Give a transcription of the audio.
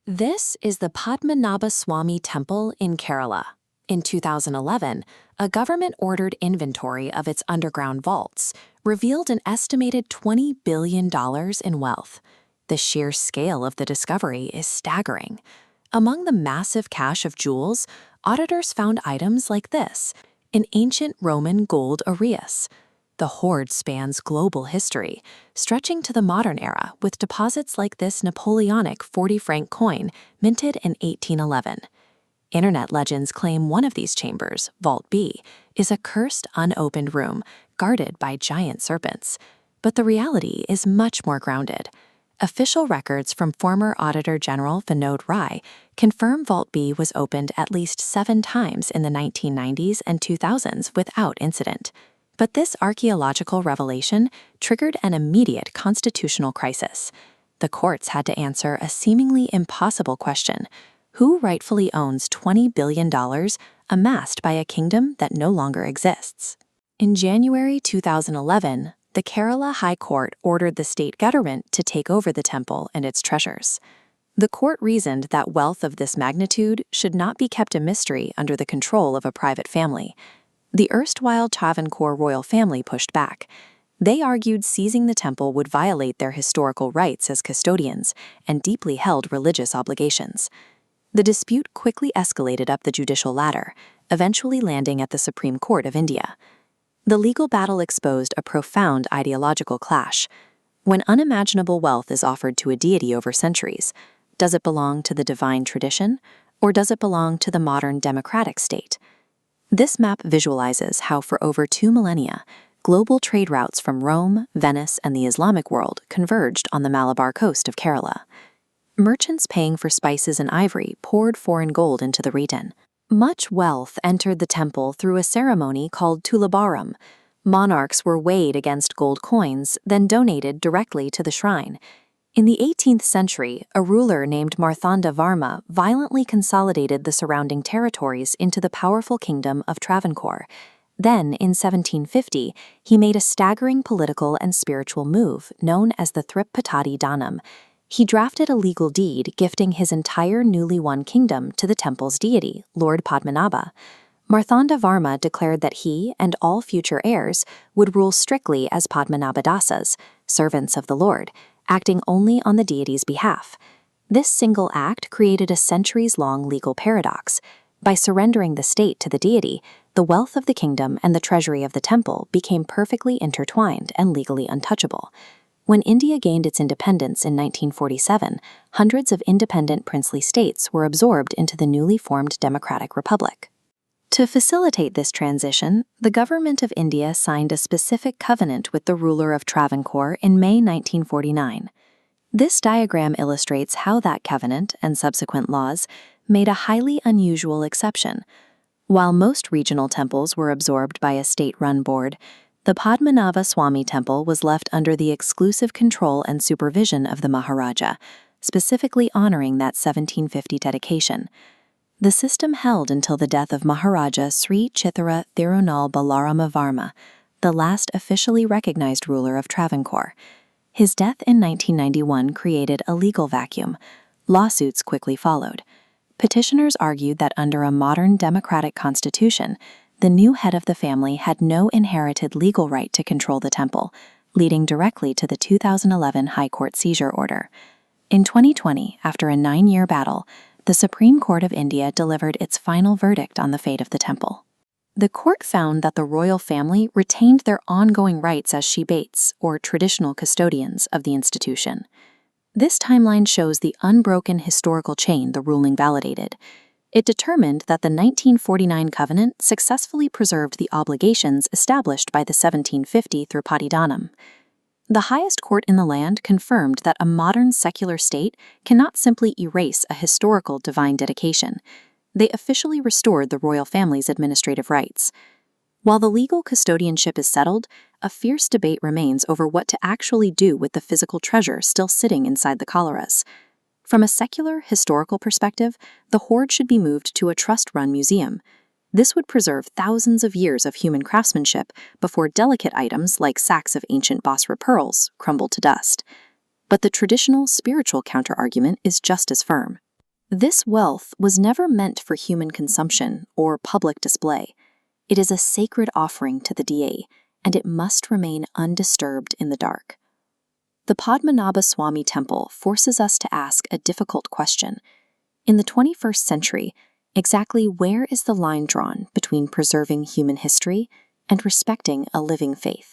This is the Padmanabhaswamy Temple in Kerala. In 2011, a government-ordered inventory of its underground vaults revealed an estimated $20 billion in wealth. The sheer scale of the discovery is staggering. Among the massive cache of jewels, auditors found items like this, an ancient Roman gold aureus. The hoard spans global history, stretching to the modern era with deposits like this Napoleonic 40-franc coin minted in 1811. Internet legends claim one of these chambers, Vault B, is a cursed, unopened room guarded by giant serpents. But the reality is much more grounded. Official records from former Auditor General Vinod Rai confirm Vault B was opened at least 7 times in the 1990s and 2000s without incident. But this archaeological revelation triggered an immediate constitutional crisis. The courts had to answer a seemingly impossible question: who rightfully owns $20 billion amassed by a kingdom that no longer exists? In January 2011, the Kerala High Court ordered the state government to take over the temple and its treasures. The court reasoned that wealth of this magnitude should not be kept a mystery under the control of a private family. The erstwhile Travancore royal family pushed back. They argued seizing the temple would violate their historical rights as custodians and deeply held religious obligations. The dispute quickly escalated up the judicial ladder, eventually landing at the Supreme Court of India. The legal battle exposed a profound ideological clash. When unimaginable wealth is offered to a deity over centuries, does it belong to the divine tradition, or does it belong to the modern democratic state? This map visualizes how for over 2 millennia, global trade routes from Rome, Venice, and the Islamic world converged on the Malabar coast of Kerala. Merchants paying for spices and ivory poured foreign gold into the region. Much wealth entered the temple through a ceremony called Tulabaram. Monarchs were weighed against gold coins, then donated directly to the shrine. In the 18th century, a ruler named Marthanda Varma violently consolidated the surrounding territories into the powerful kingdom of Travancore. Then, in 1750, he made a staggering political and spiritual move known as the Thrippatadi Danam. He drafted a legal deed gifting his entire newly won kingdom to the temple's deity, Lord Padmanabha. Marthanda Varma declared that he and all future heirs would rule strictly as Padmanabhadasas, servants of the Lord, acting only on the deity's behalf. This single act created a centuries-long legal paradox. By surrendering the state to the deity, the wealth of the kingdom and the treasury of the temple became perfectly intertwined and legally untouchable. When India gained its independence in 1947, hundreds of independent princely states were absorbed into the newly formed Democratic Republic. To facilitate this transition, the government of India signed a specific covenant with the ruler of Travancore in May 1949. This diagram illustrates how that covenant and subsequent laws made a highly unusual exception. While most regional temples were absorbed by a state-run board, the Padmanabhaswamy Temple was left under the exclusive control and supervision of the Maharaja, specifically honoring that 1750 dedication. The system held until the death of Maharaja Sree Padmanabhaswamy, the last officially recognized ruler of Travancore. His death in 1991 created a legal vacuum. Lawsuits quickly followed. Petitioners argued that under a modern democratic constitution, the new head of the family had no inherited legal right to control the temple, leading directly to the 2011 High Court seizure order. In 2020, after a 9-year battle, the Supreme Court of India delivered its final verdict on the fate of the temple. The court found that the royal family retained their ongoing rights as Shibates, or traditional custodians, of the institution. This timeline shows the unbroken historical chain the ruling validated. It determined that the 1949 covenant successfully preserved the obligations established by the 1750 Thrippatadi Danam. The highest court in the land confirmed that a modern secular state cannot simply erase a historical divine dedication. They officially restored the royal family's administrative rights. While the legal custodianship is settled, a fierce debate remains over what to actually do with the physical treasure still sitting inside the colaras. From a secular, historical perspective, the hoard should be moved to a trust-run museum. This would preserve thousands of years of human craftsmanship before delicate items like sacks of ancient Basra pearls crumble to dust. But the traditional spiritual counterargument is just as firm. This wealth was never meant for human consumption or public display. It is a sacred offering to the deity, and it must remain undisturbed in the dark. The Padmanabhaswamy Temple forces us to ask a difficult question. In the 21st century, exactly where is the line drawn between preserving human history and respecting a living faith?